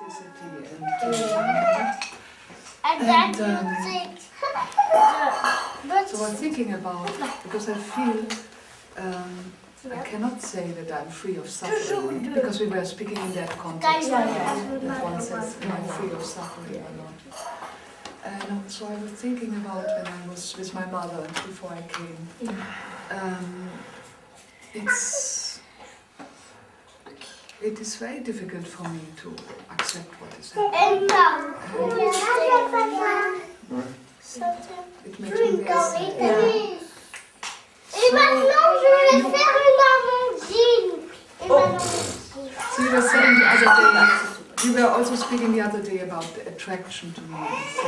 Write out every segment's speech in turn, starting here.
electricity so I'm thinking about, because I feel I cannot say that I'm free of suffering, because we were speaking in that context, that one says, am I free of suffering or not? And so I was thinking about when I was with my mother before I came. It is very difficult for me to accept what is happening. It makes me very sad. So you were saying the other day, you were also speaking the other day about the attraction to me. So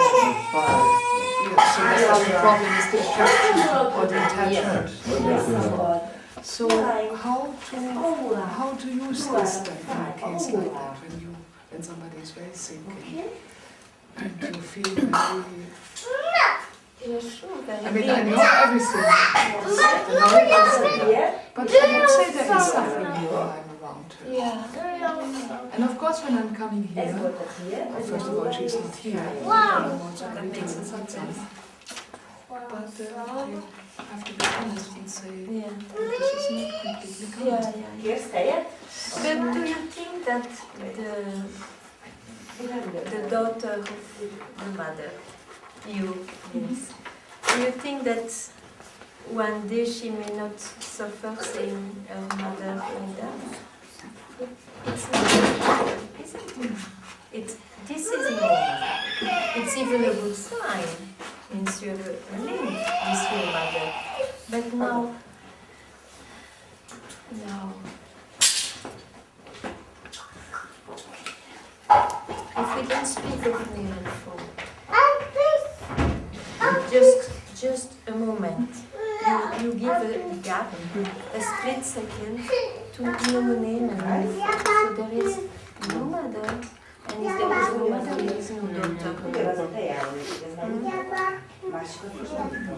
that's the problem, is the attraction or the attachment. So how to use this then in a case like that, when somebody is very sick and you feel very... I mean, I know everything, but I would say there is suffering while I'm around her. And of course, when I'm coming here, first of all, she's not here. I'm also Ganga Mira Satsang. But I have to be honest and say this is not completely counted. But do you think that the daughter of the mother, you, yes, do you think that one day she may not suffer seeing her mother like that? It's not, isn't it? This is normal. It's even a good sign. Means you have a link with your mother. But now, if we don't speak of name and form, just a moment, you give a gap, a split second to no name and no form. So there is no mother, and if there is no mother, there is no daughter.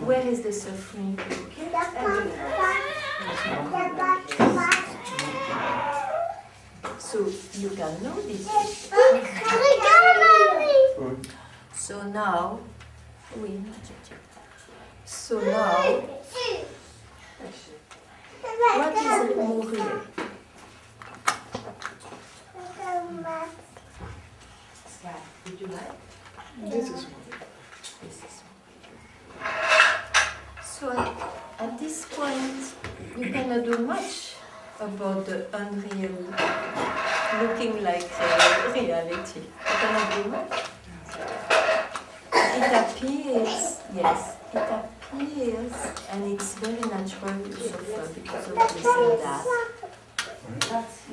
Where is the suffering? So you can know this. So now, what is mourir? Would you like? This is mourir. So at this point, you cannot do much about the unreal, looking like reality. You cannot do much. It appears, yes, it appears, and it's very natural to suffer because of this and that.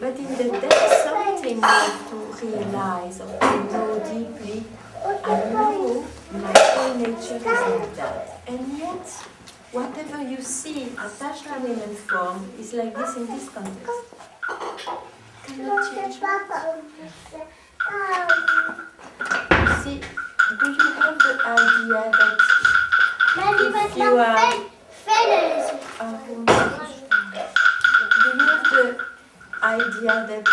But in the depth, something you have to realize or to know deeply. I know my whole nature is like that. And yet, whatever you see attached to name and form is like this in this context. Cannot change much. You see, do you have the idea that if you are... do you have the idea that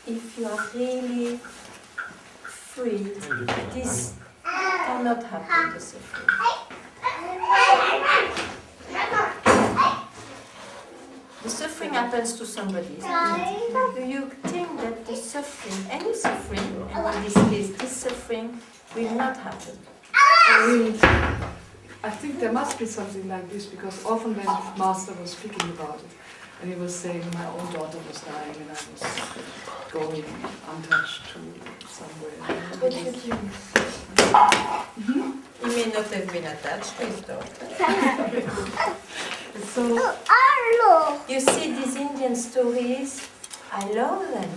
if you are really free, this cannot happen to suffering? The suffering happens to somebody. Do you think that the suffering, any suffering, and in this case, this suffering, will not happen? I think there must be something like this, because often when Master was speaking about it, and he was saying my own daughter was dying and I was going untouched to somewhere. What do you think? He may not have been attached to his daughter. So, you see these Indian stories, I love them,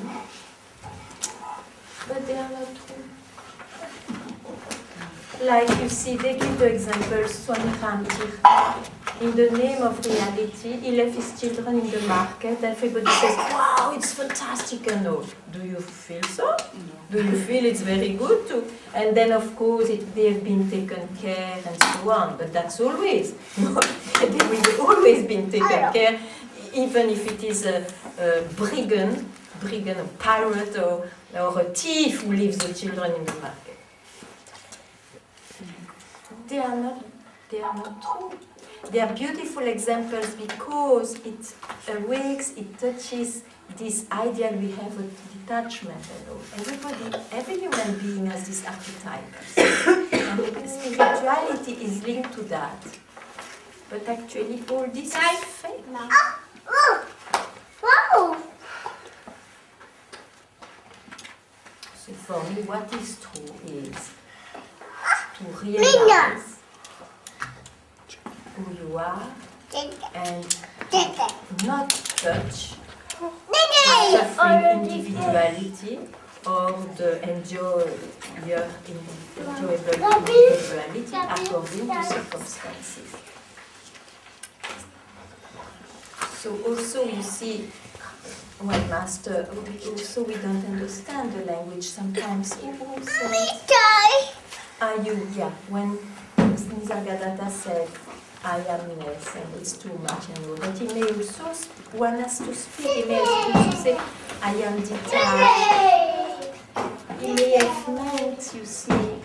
but they are not true. Like you see, they give the example, Swami Ramtirtha. In the name of reality, he left his children in the market. Everybody says, wow, it's fantastic and all. Do you feel so? No. Do you feel it's very good too? And then of course they have been taken care and so on, but that's always. They will always been taken care, even if it is a brigand brigand, a pirate, or a thief who leaves the children in the market. They are not true. They are beautiful examples because it awakes, it touches this ideal we have of detachment. Every human being has this archetype. And spirituality is linked to that. But actually all this is fake. So for me, what is true is to realize who you are and not touch suffering individuality or the enjoyable individuality according to circumstances. So also you see, well, Master, also we don't understand the language sometimes. Are you, when Nisargadatta said, I am less and it's too much and all, but he may also, one has to speak, he may also say, I am detached. He may have meant, you see,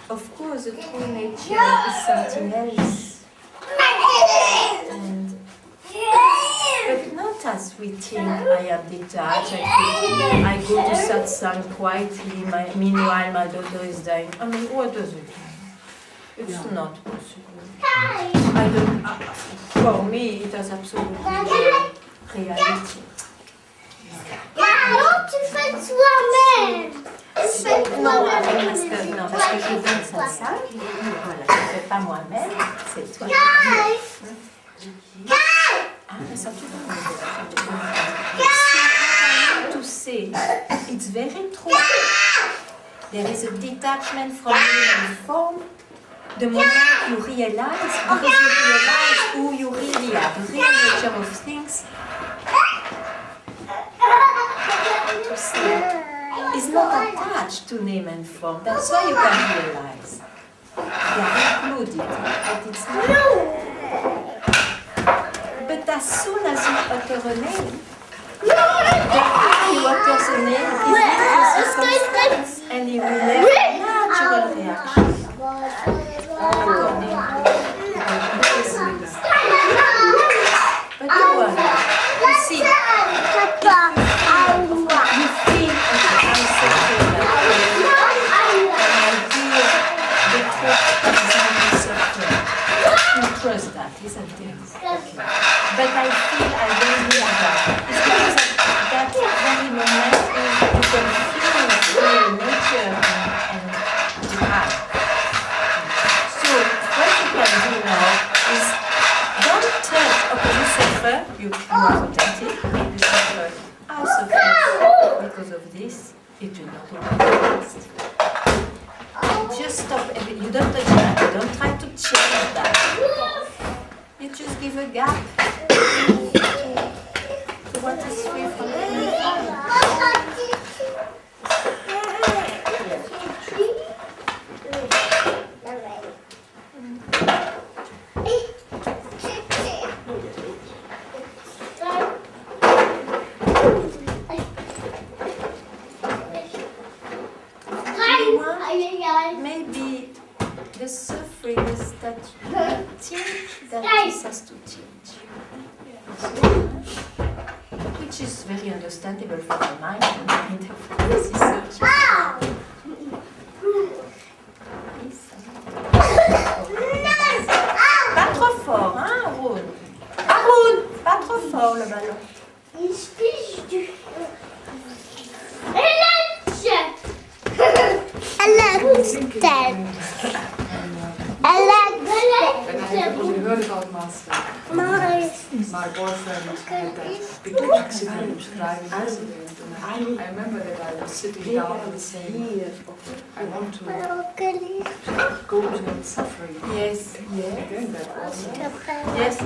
of course the true nature is something else. But not as we think, I am detached, I go to satsang quietly, meanwhile my daughter is dying. I mean, what does it mean? It's not possible. For me, it has absolutely no reality. Non, tu fais toi-même. Non, parce que je donne ça. Voilà, je ne fais pas moi-même, c'est toi. Ça to say, it's very true. There is a detachment from human form. The moment you realize, because you realize who you really are, the real nature of things, to say, is not attached to name and form. That's why you can realize. They are included, but it's not. But as soon as you utter a name, the time you utter a name is linked to circumstance, and you will have a natural reaction. According to but you see, you feel as an ancestor that the truth is suffering. You trust that, isn't it? But I feel I don't hear that. It's because at that very moment you can feel the nature and the heart. So what you can do now is don't touch, okay, you suffer, you are authentic, you suffer, I suffer because of this, it will not last. Just stop, you don't touch that, you don't try to change that. You just give a gap to what is free from maybe the suffering is that you think that this has to change. Which is very understandable for the mind, and the mind of course is searching. Pas trop fort, hein, Arun? Arun, pas trop fort le ballon. Il spige du... And I have only heard about Master. My boyfriend had that big accident, driving accident, and I remember that I was sitting down and saying, I want to go to suffering. Yes, Again, that was yes,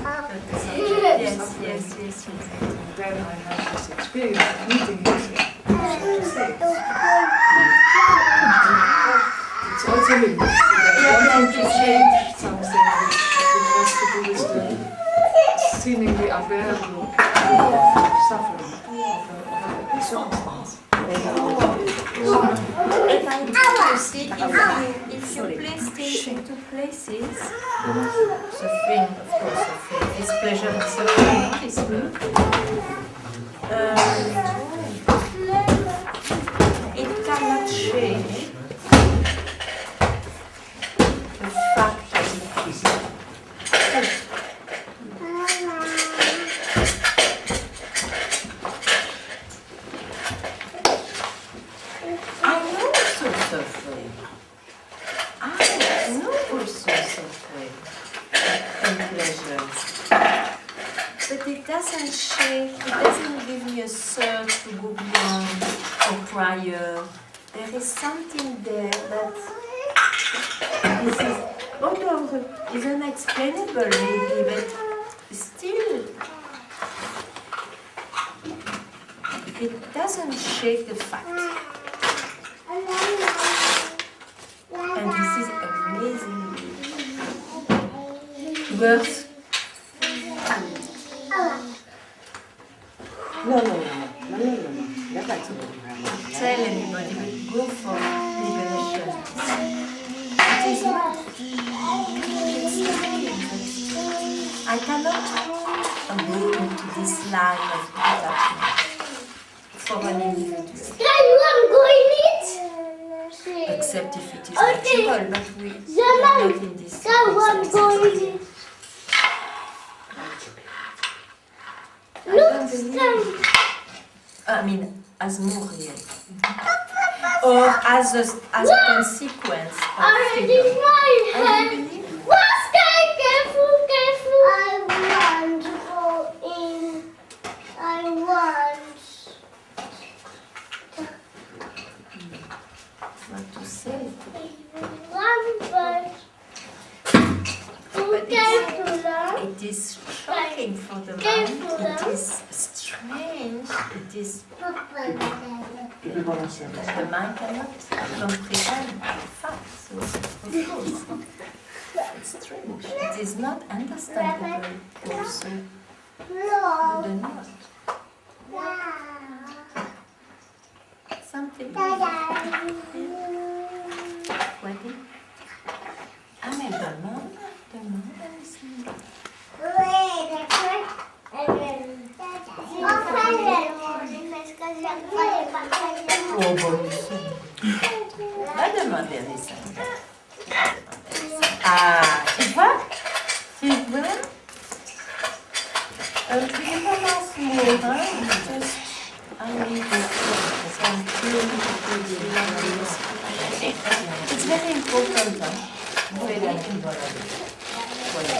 yes. And then I had this experience of meeting him. It's also linked to that wanting to change something which has to do with the seemingly unbearable suffering. circumstance. But I do see if you place things into places, suffering, of course, suffering is pleasure and suffering is good. It cannot change the fact that it is good. I know also suffering. I know also suffering and pleasure. But it doesn't shake, it doesn't give me a surge to go beyond or prior. There is something there that although is unexplainable maybe, but still it doesn't shake the fact. And this is amazing. Worth. No. That's like Tell anybody, but go for liberation. It is not. I cannot go into this line of detachment for an individual. Except if it is natural, but we are not in this. I mean, as more real. Or as a consequence of freedom. I believe. What to say? But it is shocking for the mind. It is strange. It is. The mind cannot comprehend the facts. So, of course, it's strange. It is not understandable also. The not. Something. Wedding. Ah, mais demande aussi. Oh, bon, va demander à Alessandra. Ah, tu vois? Tu vois? Tu es vraiment smooth, hein? Just, I need some it's very important, hein? Very important. Voilà.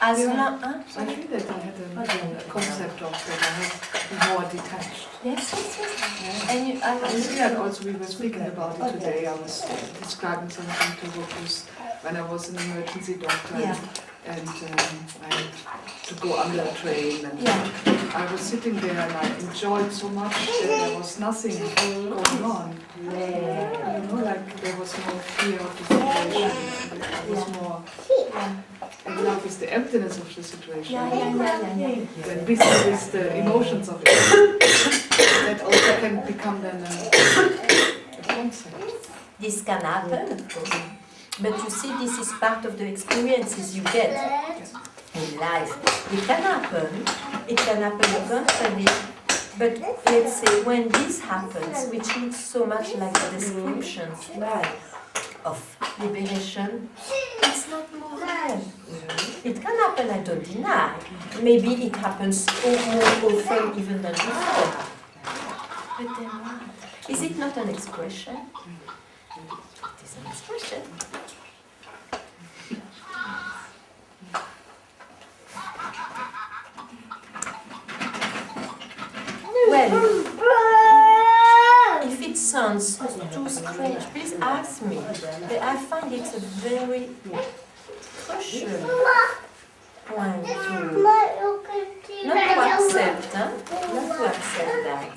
As long, I feel that I had a concept of that I have more detached. yes. And you, I was Yeah, and also we were speaking about it today. I was describing something to Rufus when I was an emergency doctor, and I had to go under a train, and I was sitting there and I enjoyed so much that there was nothing going on. You know, like there was no fear of the situation. There was more. And love is the emptiness of the situation. Then busy with the emotions of it. That also can become then a concept. this can happen, of course. But you see, this is part of the experiences you get in life. It can happen eventually. But let's say when this happens, which looks so much like the descriptions of liberation, it's not moral. It can happen, I don't deny. Maybe it happens more often even than before. But then what? Is it not an expression? It is an expression. Well, if it sounds too strange, please ask me. But I find it's a very crucial point to not to accept, not to accept that.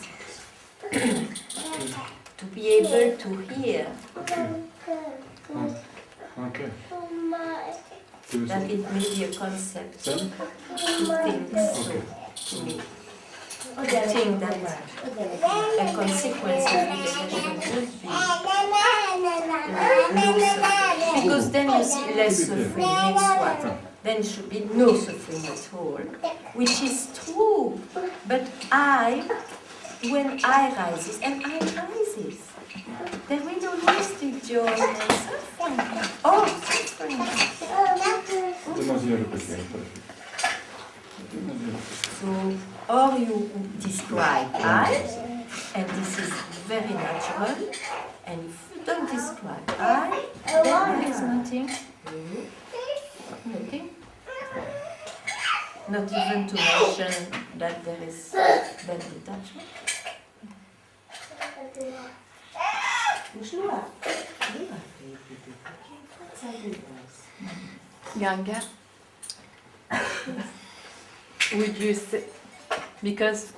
To be able to hear. Okay. that it may be a concept to think so, to me. To think that a consequence of meditation would be no suffering. Because then you see less suffering means what? Then it should be no suffering at all, which is true. But when I rises, and I rises, there will always be joy and suffering. Oh, suffering. So, or you describe I, and this is very natural, and if you don't describe I, then there is nothing. Nothing. Not even to mention that there is that detachment. Ganga, would you say, because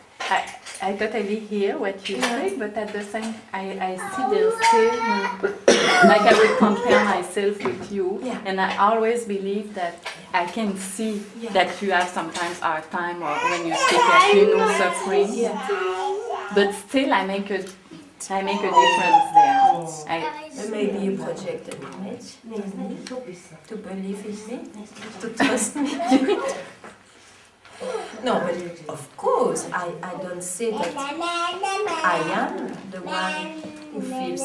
I totally hear what you say, but at the same I see there's still, like I would compare myself with you, and I always believe that I can see that you have sometimes hard time or when you speak that you know suffering, but still I make a difference there. There may be a projected image to believe in me, to trust me. No, but of course, I don't say that I am the one who feels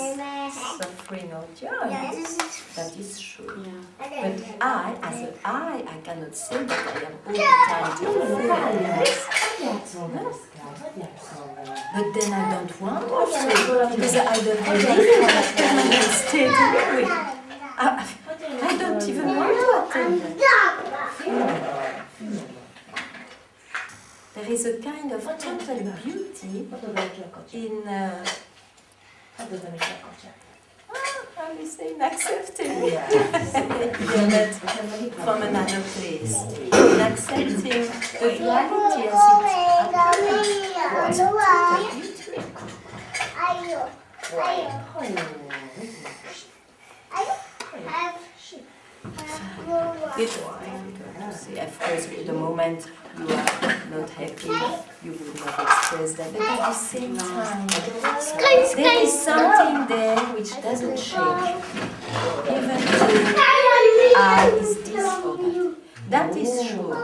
suffering or joy. That is true. But as an I cannot say that I am all the time joyful. But then I don't want to, because I don't believe in a permanent state anyway. I don't even want to attain that. There is a kind of total beauty in, how do you say, in accepting that from another place. In accepting the reality as it's of course, at the moment you are not happy, you will not express that. But at the same time, there is something there which doesn't change. Even though I is this or that. That is true.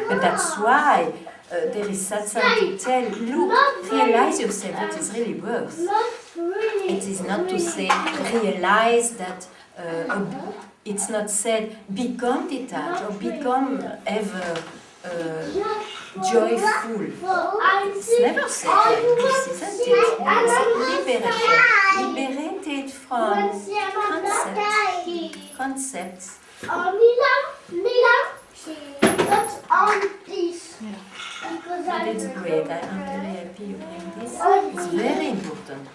But that's why there is satsang to tell, look, realize yourself what is really worth. It is not to say, realize that it's not said, become detached or become ever joyful. It's never said like this, isn't it? It's liberation. Liberated from concepts. That's great. I'm very happy you bring this. It's very important.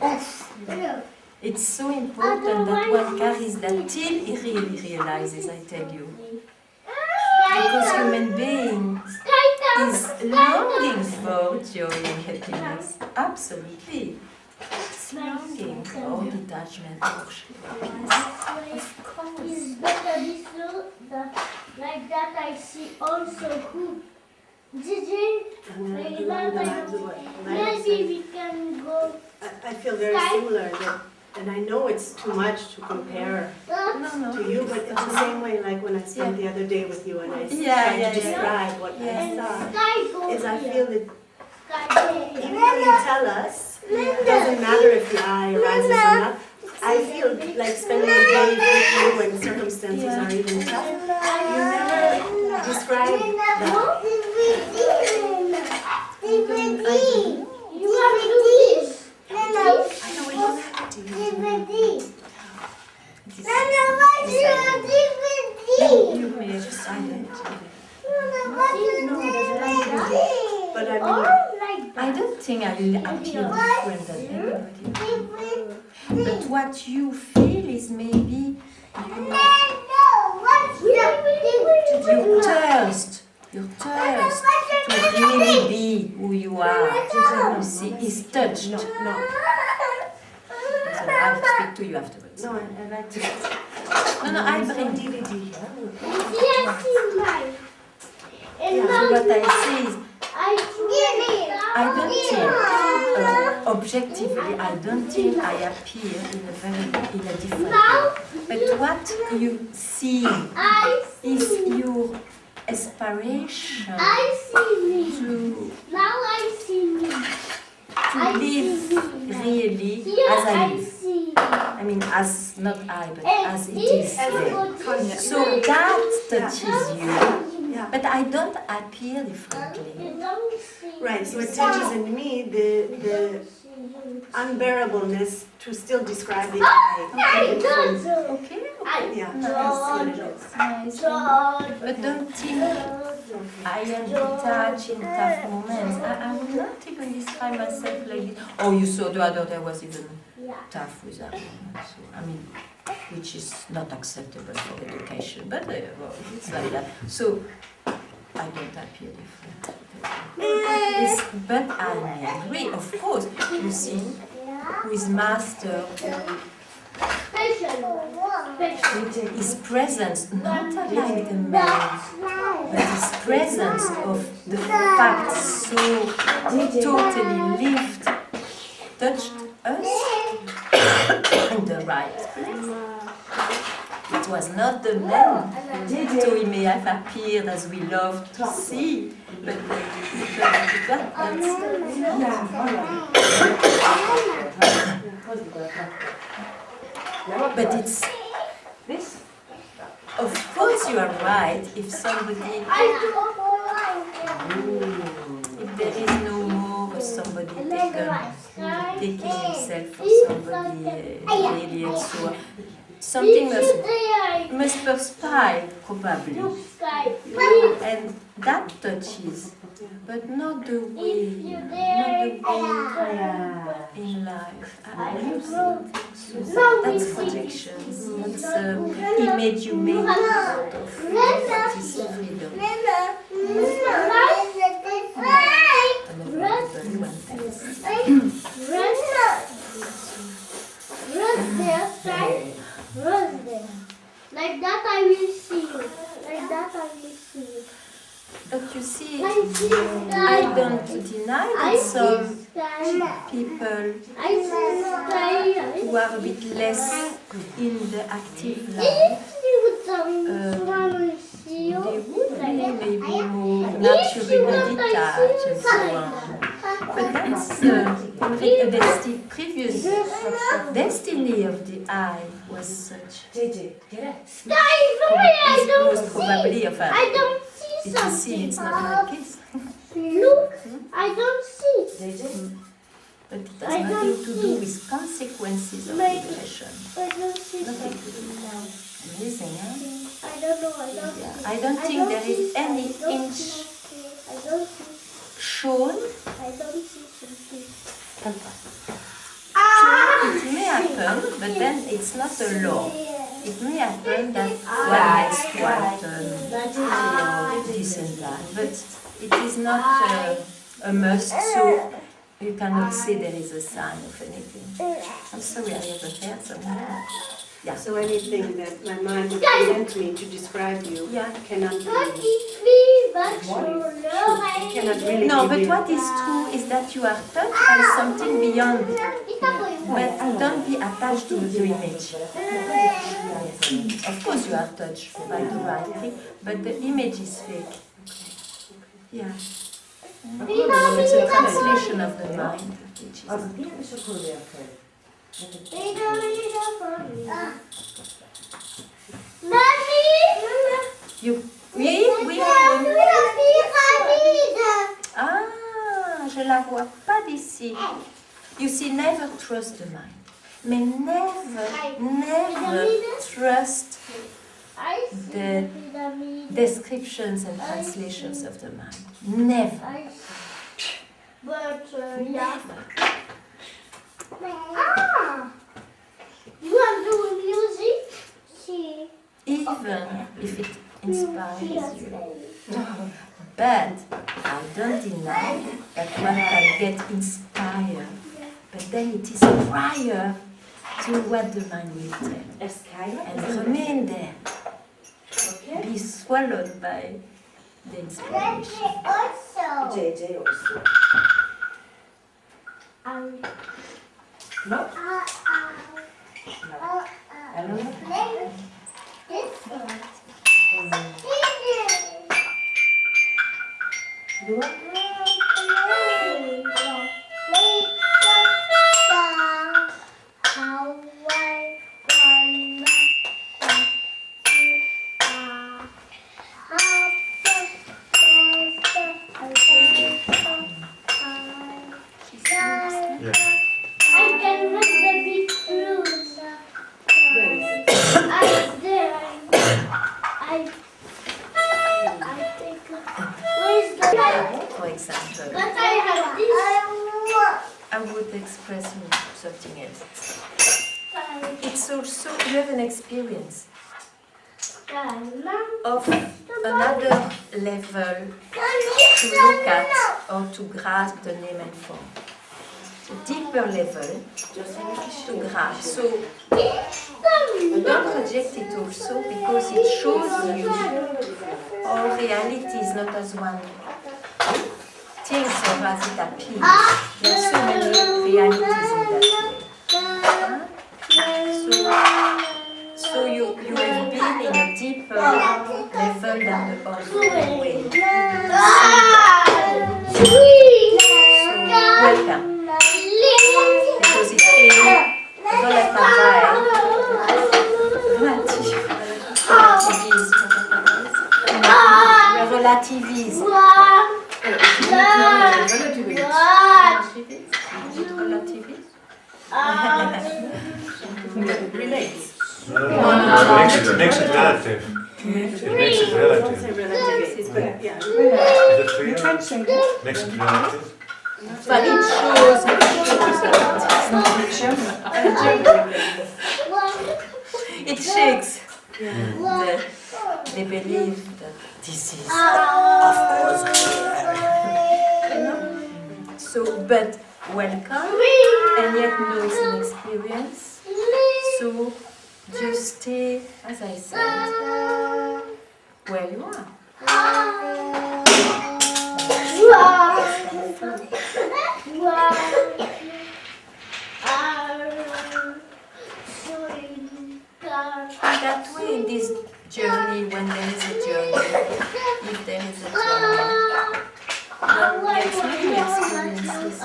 It's so important that one carries that till he really realizes, I tell you. Because human being is longing for joy and happiness. Absolutely. It's longing for detachment, for peace. Of course. It's better this like that I see also who. Maybe we can go. I feel very similar, and I know it's too much to compare to you, but it's the same way like when I spent the other day with you and I tried to describe what I saw, is I feel that even though you tell us, it doesn't matter if the I arises or not, I feel like spending a day with you when circumstances are even tough, you never describe that. You have to do this. I know we don't have to do You may just silent. But I mean, I don't think I will appear different than everybody. But what you feel is maybe your thirst to really be who you are, you see, is touched. no. So I have to speak to you afterwards. No, I like to. No, I bring DVD. You see, I see mine. And So now what I see is, I don't think, objectively, I don't think I appear in a different way. But what you see is your aspiration I see me. to Now I see me. live really Here as I I live. see me. I mean, as not I, but And as it this is there. is So that touches you, Yeah. but I don't appear differently. You don't see. Right, so it touches in me the unbearableness to still describe the I eye. don't. Okay? Yeah, No, that's what it is. Nice. But don't think I am detached in tough moments. I will not even describe myself like this. Oh, you saw the other day was even tough with that moment. So, I mean, which is not acceptable for education, but well, it's like that. So, I don't appear different. But I agree, of course. You see, with master, his presence, not like the man, but his presence of the fact so totally lived, touched us in the right place. It was not the man, so he may have appeared as we love to see, but but it's this. Of course, you are right. If somebody, if there is no more of somebody taking himself for somebody really, and so something must perspire probably, and that touches, but not the way, in life. That's projections. That's image you make out of what is freedom. Like that I will see you. Like that I will see you. But you see, I see sky. I don't deny I that see some sky. people I see sky. who are a bit less in the active life, they would be maybe more naturally detached and so on. But that's the previous destiny of the eye was such. Sky is very, I don't Most probably of I don't see you something. see, it's not like this. Look, I don't see. But it has nothing to do with consequences of depression. I don't see Nothing to something do. now. Amazing, huh? I don't know, I don't Yeah. see. I don't think there is any inch I don't see. shown. I don't see something. It may happen, but then it's not a law. It may happen that one gets frightened or this and that, but it is not a must, so you cannot say there is a sign of anything. I'm sorry, I have a hair somewhere. Yeah. So anything that my mind would present me to describe you cannot really No, be but real. what is true is that you are touched by something beyond, but don't be attached to the image. Of course you are touched by the right thing, but the image is fake. Yeah. It's a translation of the mind, which is you. Oui, Ah, je la vois pas d'ici. You see, never trust the mind. Mais never trust the descriptions and translations of the mind. Never. But, yeah. You are doing music? See. Even if it inspires you. But I don't deny that one can get inspired. But then it is prior do what the mind will tell. And remain there. Be swallowed by the inspiration. JJ also. No? I don't know. Do what? I can make the big flute. I think. Where is the? For example, But I have this. I would express something else. It's also, you have an experience of another level to look at or to grasp the name and form. A deeper level to grasp. So don't reject it also because it shows you all reality is not as one thinks or as it appears. There are so many realities in that way. So you have been in a deeper level than the ordinary way. So welcome. Because it's relativisme. It relates. It makes it relative. It makes it relative. Don't say relativities, but yeah. Is it clear? Makes it relative. But it shows it shakes. They believe that this is of course. So, but welcome, and yet no, it's an experience. So just stay, as I said, where you are. That way, in this journey, when there is a journey, if there is a journey, one gets many experiences.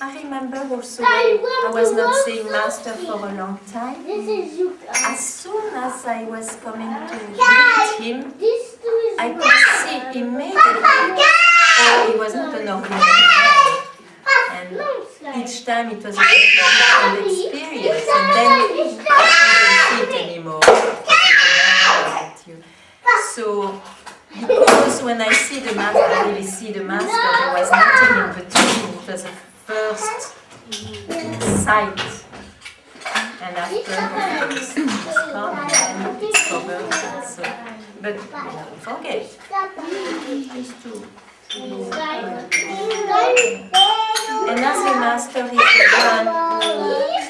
I remember also when I was not seeing Master for a long time. As soon as I was coming to meet him, I could see immediately, oh, he was not an ordinary man. And each time it was a different experience, and then I couldn't see it anymore. So, because when I see the Master, I really see the Master, there was nothing in between. It was a first sight, and after it's come and it's covered. So, but don't forget, just to. And as the Master is the one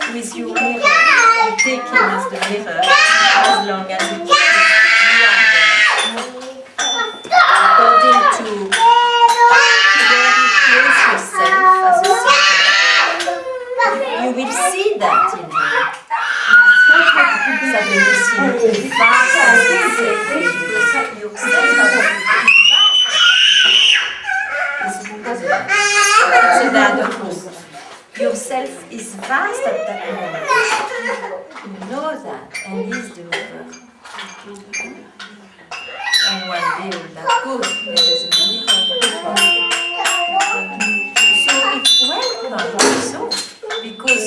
who is your mirror, you take him as the mirror as long as you are there. According to where you place yourself as a seeker, you will see that in him. Ça veut dire vast as yourself. Yourself is vast at that moment. You know that, and he's the river. And one day, that goes, there is a mirror. So it's welcome also, because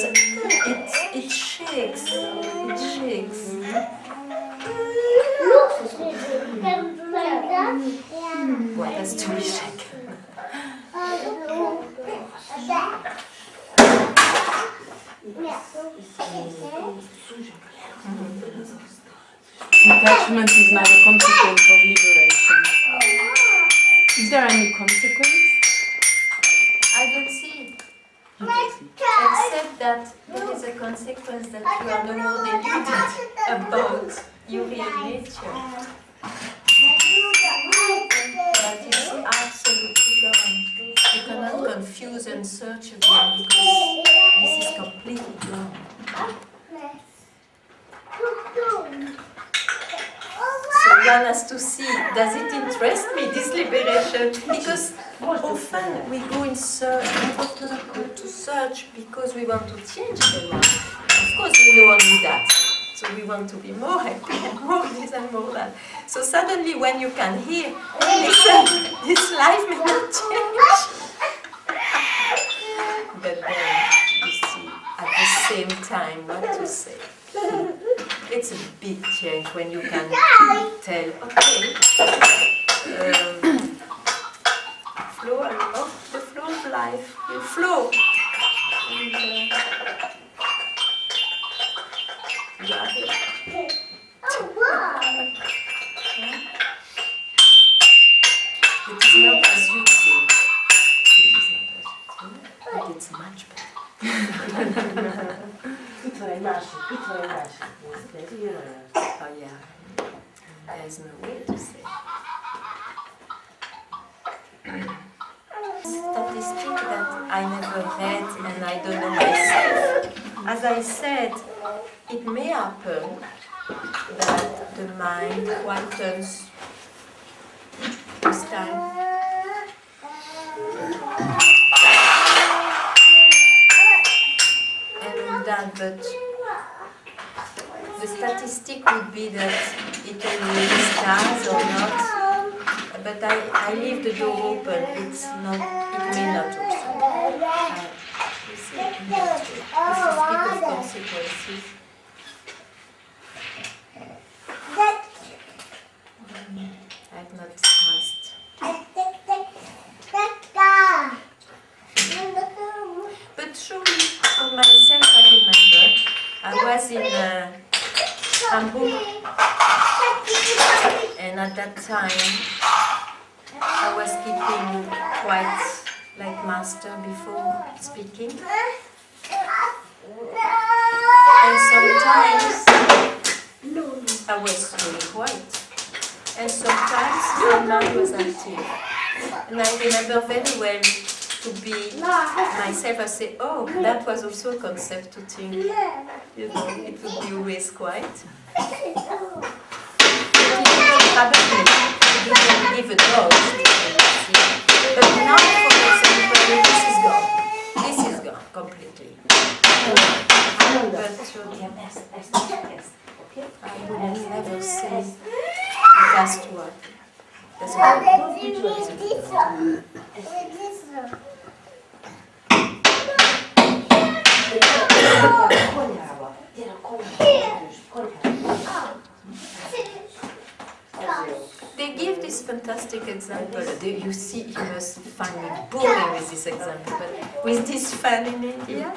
it shakes. It shakes. What has to be shaken? Detachment is not a consequence of liberation. Is there any consequence? I don't see. Except that there is a consequence that you are no more deluded about your real nature. That is absolutely gone. You cannot confuse and search again because this is completely gone. So one has to see, does it interest me, this liberation? Because often we go in search, to search because we want to change the life. Of course we know only that. So we want to be more happy and more this and more that. So suddenly when you can hear, listen, this life may not change. But then you see at the same time what to say. It's a big change when you can tell, okay, flow of the flow of life, you flow. And, you are here. It is not as you think. It is not as you think, but it's much better. Oh yeah, there's no way to say. Statistic that I never read and I don't know myself. As I said, it may happen that the mind whitens this time. But the statistic would be that it always does or not. But I leave the door open. It's not. It may not also. You see, it may not. This is big of consequences. I've not asked. But surely, for myself, I remember, I was in Hamburg, and at that time, I was keeping quite like master before speaking. And sometimes, I was really quiet. And sometimes, my mind was active. And I remember very well to be myself, I say, oh, that was also a concept to think, you know, it would be always quiet. It didn't happen to me. It didn't leave a dog. But now, for example, this is gone. This is gone completely. But I would have never said it has to happen. That's what they give this fantastic example. You see, you must find me boring with this example, but with this fan in India,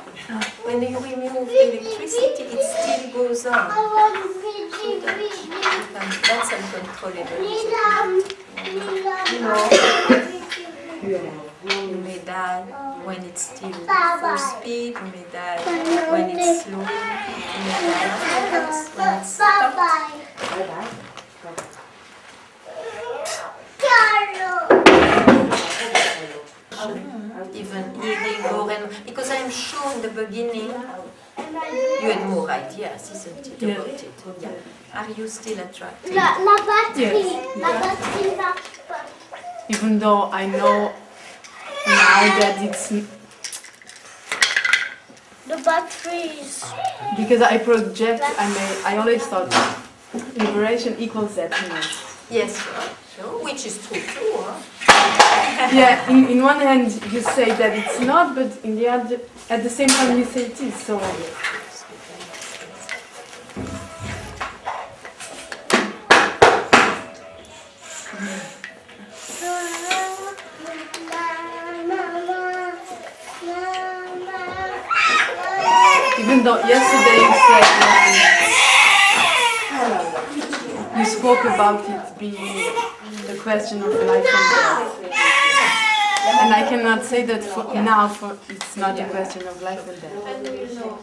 when you remove the electricity, it still goes on. So that's uncontrollable. You may die when it's still full speed, you may die when it's slow, you may die afterwards when it's stopped. Even hearing more and more, because I'm sure in the beginning you had more ideas, isn't it, about it? Yeah. Are you still attracted? La batterie. Yes. La batterie marche pas. Even though I know now that it's The batteries. because I project, I always thought liberation equals that, you know. Yes, sure. Which is true too, huh? Yeah, in one hand you say that it's not, but in the other, at the same time you say it is. So even though yesterday you said you spoke about it being the question of life and death. And I cannot say that for now, for it's not a question of life and death. And you know,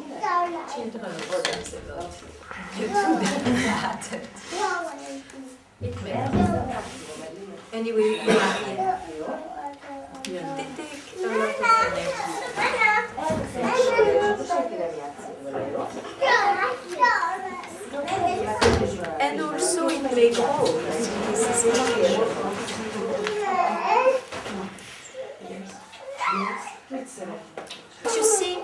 children wouldn't say that. You do that. It makes sense. Anyway, you are here. Yeah. They take a lot of energy. And also it may grow. This is important. You see,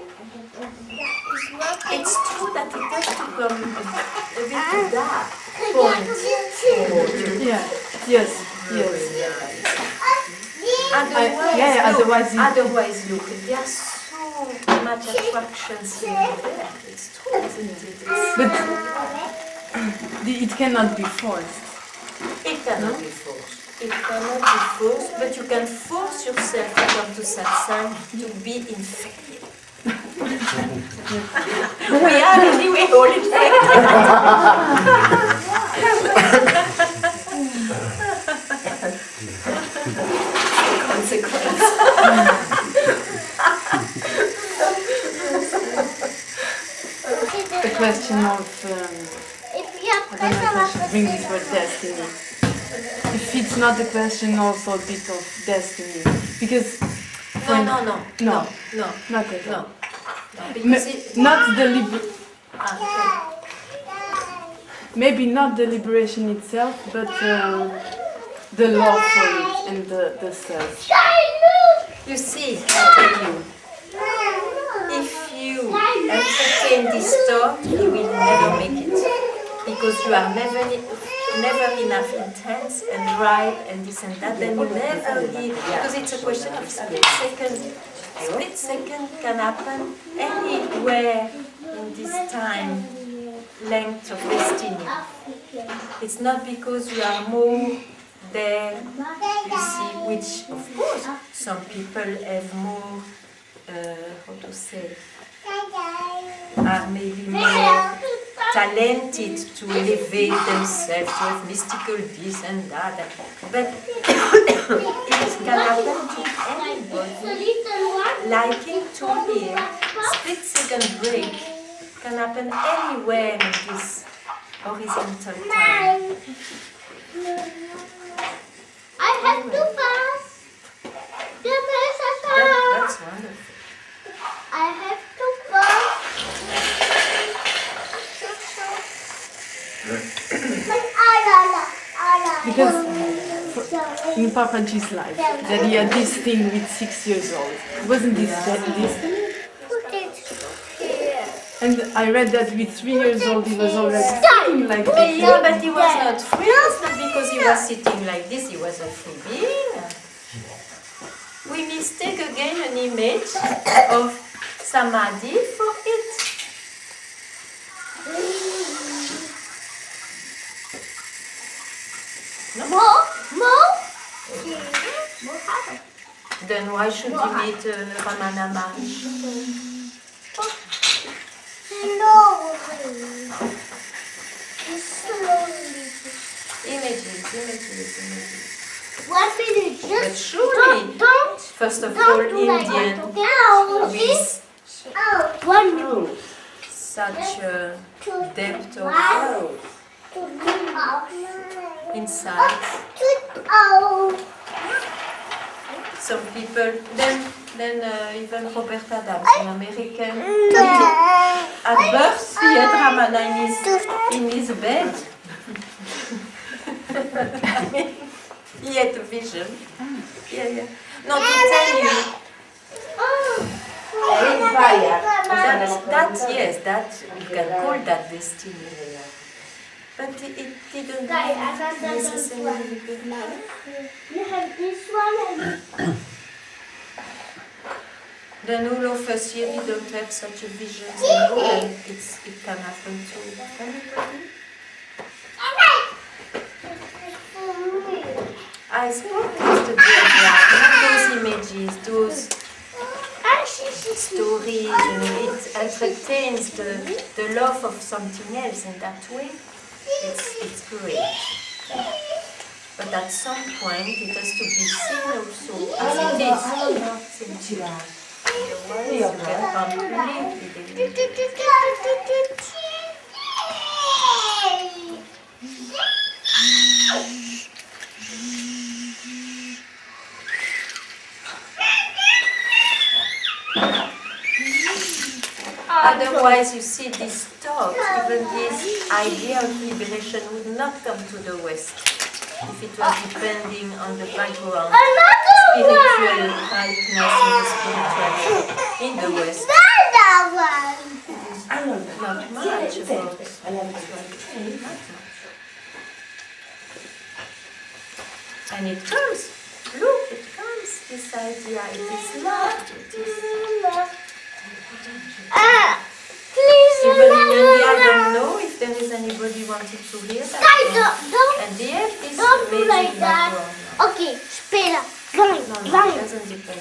it's true that it has to come a bit dark point. Yeah. Yes. Yes. Otherwise, Look, there are so much attractions in there. It's true, isn't it? But it cannot be forced. It cannot be forced. It cannot be forced, but you can force yourself to come to satsang to be infected. We are anyway all infected. Consequence. The question of I don't know if I should bring this word destiny. If it's not a question also a bit of destiny, because No. not at all. No. Because Not the maybe not the liberation itself, but the love for it and the search. you see, I tell you, if you entertain this thought, you will never make it. Because you are never enough intense and right and this and that, then you never leave. Because it's a question of split second. Split second can happen anywhere in this time length of destiny. It's not because you are more there, you see, which of course some people have more, how to say, are maybe more talented to elevate themselves, to have mystical this and that. But it can happen to anybody. Liking to hear, split second break can happen anywhere in this horizontal time. I have to pass. That's wonderful. I have to pass. Because in Papaji's life, that he had this thing with 6 years old. Wasn't this destiny? Put it here. And I read that with 3 years old he was already sitting like this. Yeah, but he was not free. It's not because he was sitting like this, he was a free being. We mistake again an image of samadhi for it. No? More? Then why should you meet Ramana Maharshi? Slowly. Images. 1 minute, But just surely, don't first of all, do like that, Indian okay? with 1 minute. such a depth of insight. Some people, then even Robert Adams, an American, at birth he had Ramana in his bed. I mean, he had a vision. Yeah. No, to tell you, that you can call that destiny. But it didn't necessarily become. You have this one and Then all of us here, we don't have such a vision, and it can happen to everybody. I spoke yesterday about those images, those stories, it entertains the love of something else in that way. It's great. But at some point it has to be seen also as it is. Otherwise you can completely delete it. Otherwise, you see, this thought, even this idea of liberation would not come to the West if it was depending on the background, spiritual rightness and the spirituality in the West. Not much about spirituality. And it comes. Look, it comes. This idea. It is love. It is even in India, I don't know if there is anybody wanting to hear that. And they have this amazing background. Okay, spela. No, it doesn't depend.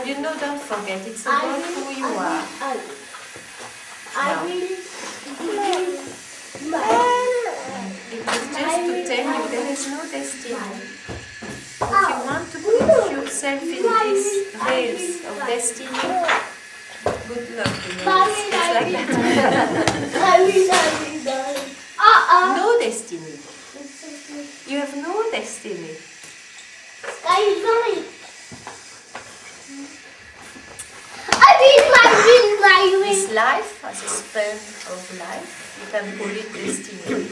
You know, don't forget, it's about who you are. It was just to tell you there is no destiny. If you want to put yourself in these rails of destiny, good luck. It's like that. No destiny. You have no destiny. This life, as a span of life, you can call it destiny.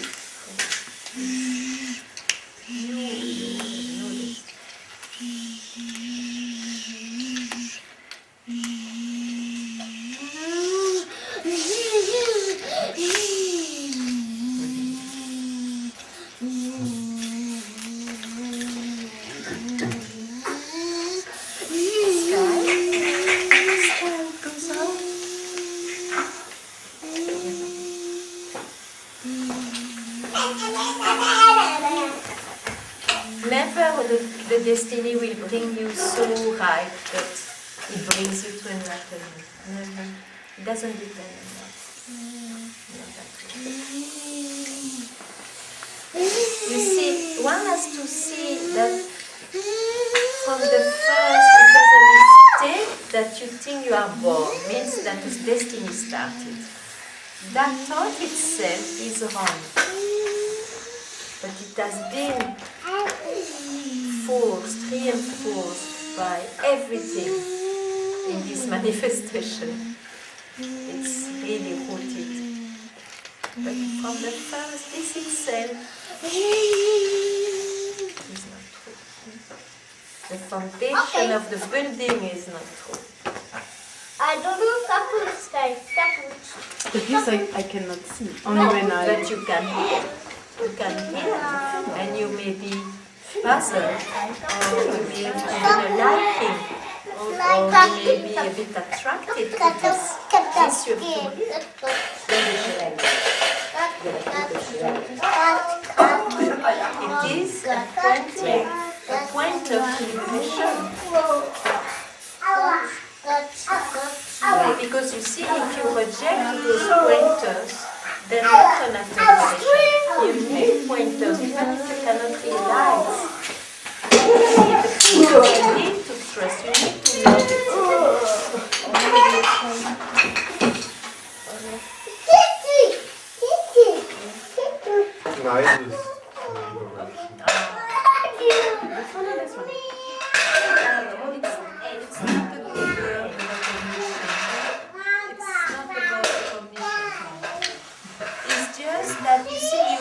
Never the destiny will bring you so high that it brings you to enlightenment. Never. It doesn't depend on that. You see, one has to see that from the first it is a mistake that you think you are born, means that this destiny started. That thought itself is wrong. But it has been reinforced by everything in this manifestation. It's really rooted. But from the first, this itself is not true. The foundation of the building is not true. I don't know kaput. But this I cannot see. Only when I... But you can hear. You can hear. And you may be puzzled, or you may have a liking, or you may be a bit attracted to this. This you have to hear. It is a point of liberation. Because you see, if you reject those pointers, then not an liberation. You need pointers, even if you cannot realize. You need to trust, you need to love it. Nice is liberation. This one. It's not a good recognition. It's not about recognition. It's just that you see,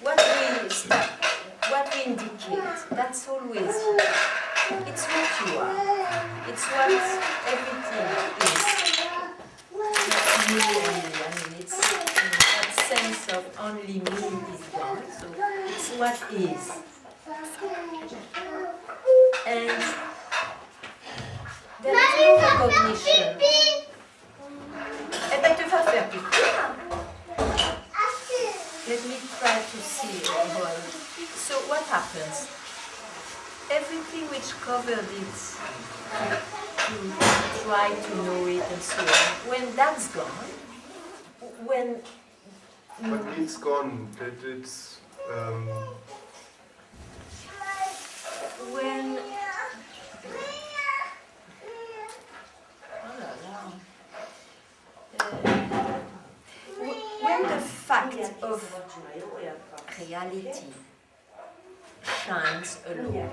what we indicate, that's always you. It's what you are. It's what everything is. You only. I mean, it's that sense of only me is gone. So it's what is. And there is no recognition. Eh ben, tu vas faire pipi. Let me try to see. So what happens? everything which covered it, to try to know it and so on, when that's gone, when... What means gone? That it's... when... when the fact of reality shines alone,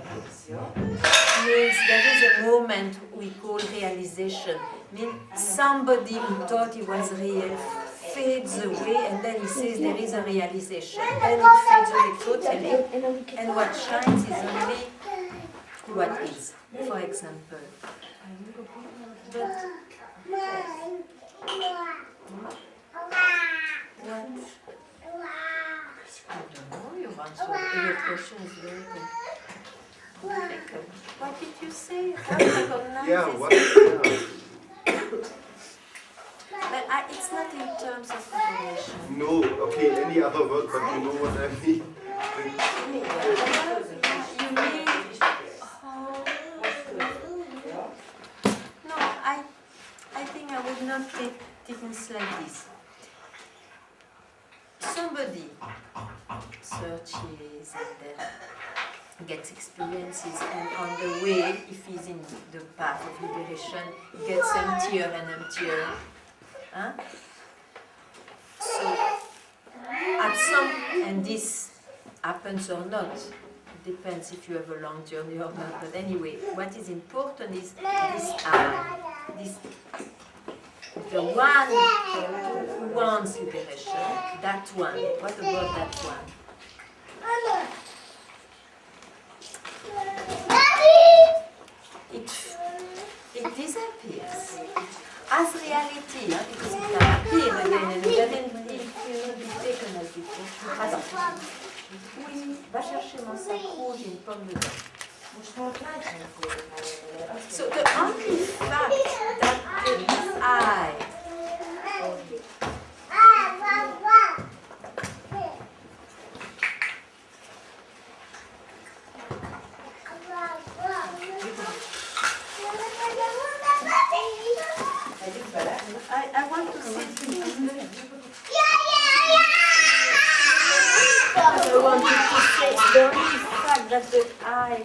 means there is a moment we call realization. Means somebody who thought it was real fades away, and then he says there is a realization. Then it fades away totally, and what shines is only what is. For example, but what? I don't know. Your question is very complicated. What did you say? I recognize Yeah, this. what? Yeah. But it's not in terms of information. No, okay, any other word, but you know what I mean. You mean... No, I think I would not take things like this. Somebody searches and then gets experiences, and on the way, if he's in the path of liberation, he gets emptier and emptier. Huh? So, at some, and this happens or not, depends if you have a long journey or not, but anyway, what is important is this I, the one who wants liberation, that one. What about that one? It disappears as reality, because it can appear again and again, and it will not be taken as before. Oui, va chercher mon sac rouge et une pomme dedans. So the only fact that the I I want to say I wanted to say the only fact that the I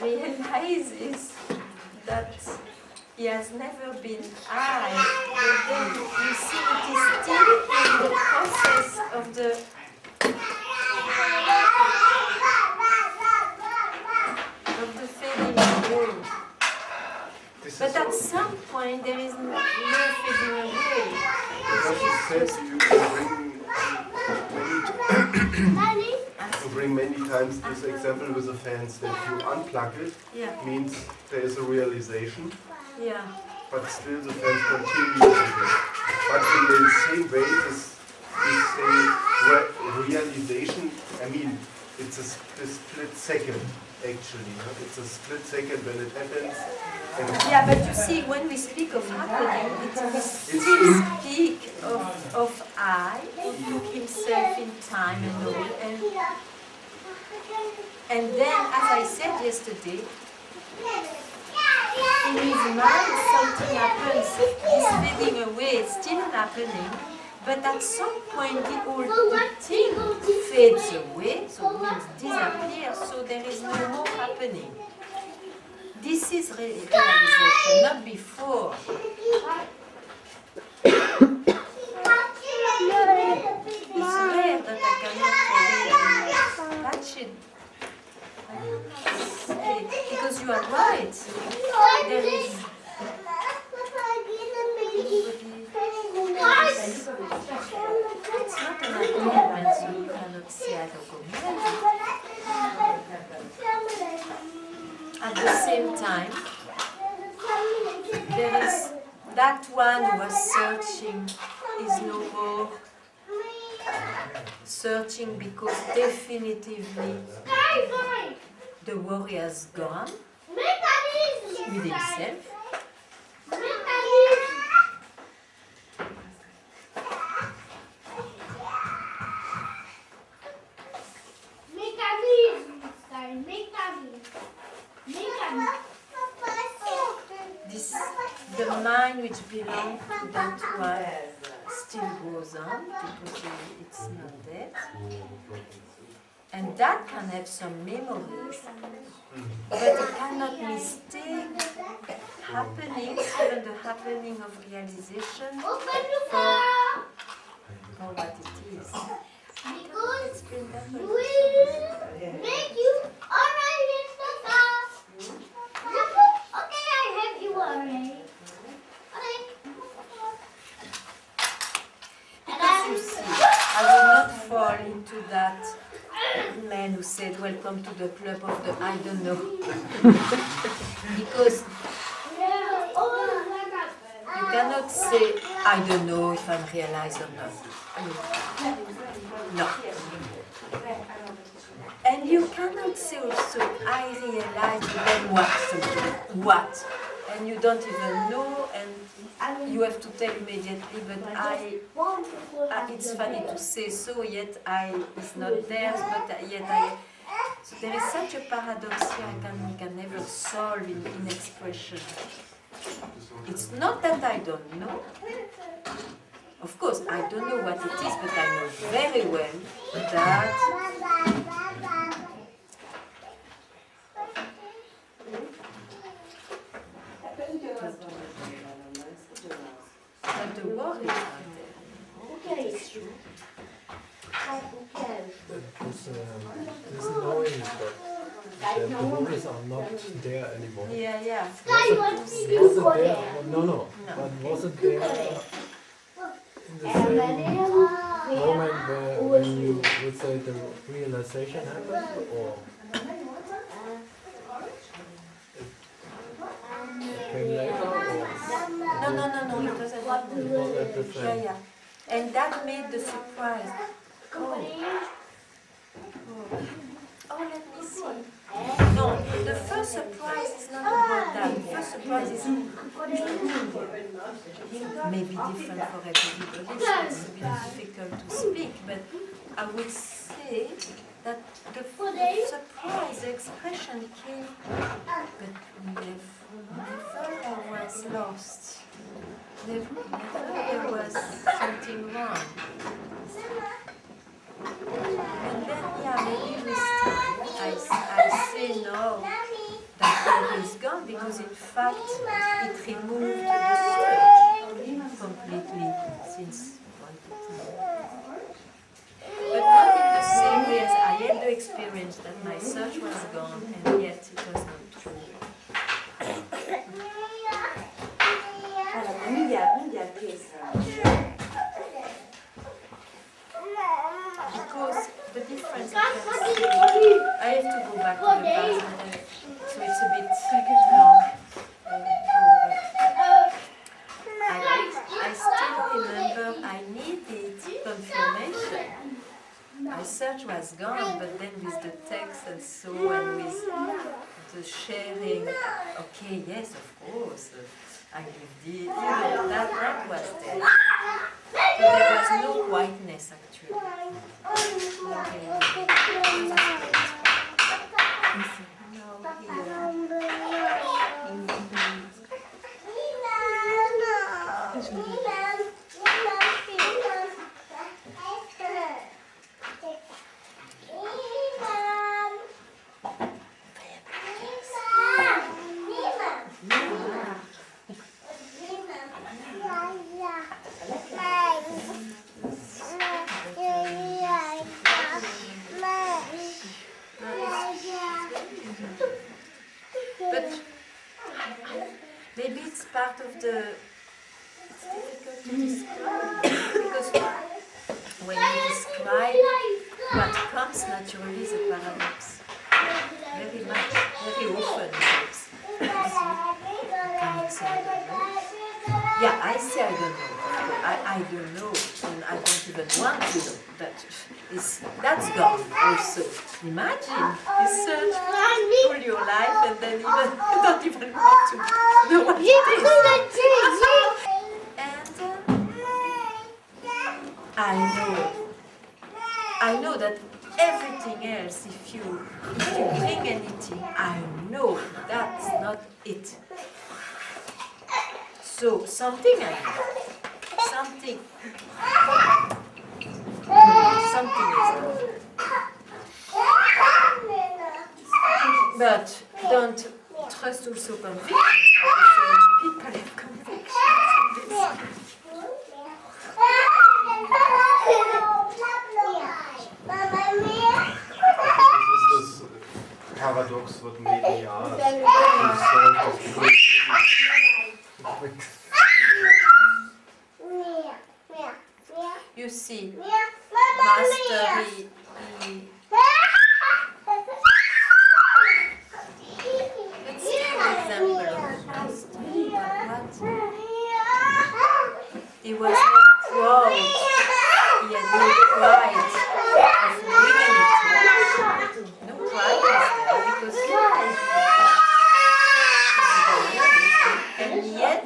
realizes that he has never been I, but then you see it is still in the process of the fading away. But at some point there is no fading away. Because you said you can bring many times this example with the fans, that you unplug it, means there is a realization, but still the fans continue with it. But in the same way, this realization, I mean, it's a split second. Actually, it's a split second when it happens. Yeah, but you see, when we speak of happening, we still speak of I, who took himself in time and all, and then, as I said yesterday, in his mind something happens, this fading away, it's still happening, but at some point the thing fades away, so it means disappears, so there is no more happening. This is realization, not before. It's rare that I cannot touch it. Because you are right. There is... It's not an agreement, so you cannot say I don't go. At the same time, there is that one who was searching is no more searching, because definitively the warrior's gone with himself. Mécanisme. mind which belongs to that one still goes on because it's not dead. And that can have some memories, but it cannot mistake happenings, even the happening of realization, for what it is. Because we make you alright in the car. Okay, I have you already. Okay. Because you see, I will not fall into that man who said, welcome to the club of the I don't know. Because you cannot say, I don't know if I'm realized or not. No. And you cannot say also, I realize, then what? What? And you don't even know, and you have to tell immediately, but it's funny to say so, yet I is not there, but yet I. So there is such a paradox here we can never solve in expression. It's not that I don't know. Of course, I don't know what it is, but I know very well that the world is not there. It's true. This knowing that the worries are not there anymore. Yeah. Was it there? No. But was it there in the same moment when you would say the realization happened, or it came later, or No, it doesn't happen. it was at the same? Yeah. And that made the surprise. Oh, let me see. No, the first surprise is not about that. The first surprise is maybe different for everybody. It's a bit difficult to speak, but I would say that the surprise expression came, but never I was lost. Never there was something wrong. And then, maybe with time, I say no, that all is gone, because in fact it removed the search completely since one time. But not in the same way as I had the experience that my search was gone, and yet it was not true. Because the difference, I have to go back to the past, so it's a bit long. I still remember I needed confirmation. My search was gone, but then with the text and so, and with the sharing, okay, yes, of course, I lived it, that was there. But there was no whiteness actually. But maybe it's part of the. It's difficult to describe because when you describe what comes naturally is a paradox. Very much, very often. Can it say I don't know? Yeah, I say I don't know. I don't know, and I don't even want to know. That's gone also. Imagine you search all your life and then you don't even want to know what it is. And I know that everything else, if you bring anything, I know that's not it. So something happened. Something is but don't trust also conviction. People have conviction. This is this paradox what made me ask to solve this. You see, Master, let's take an example of Master. He was not proud. He had no pride of winning it. No pride was there because and yet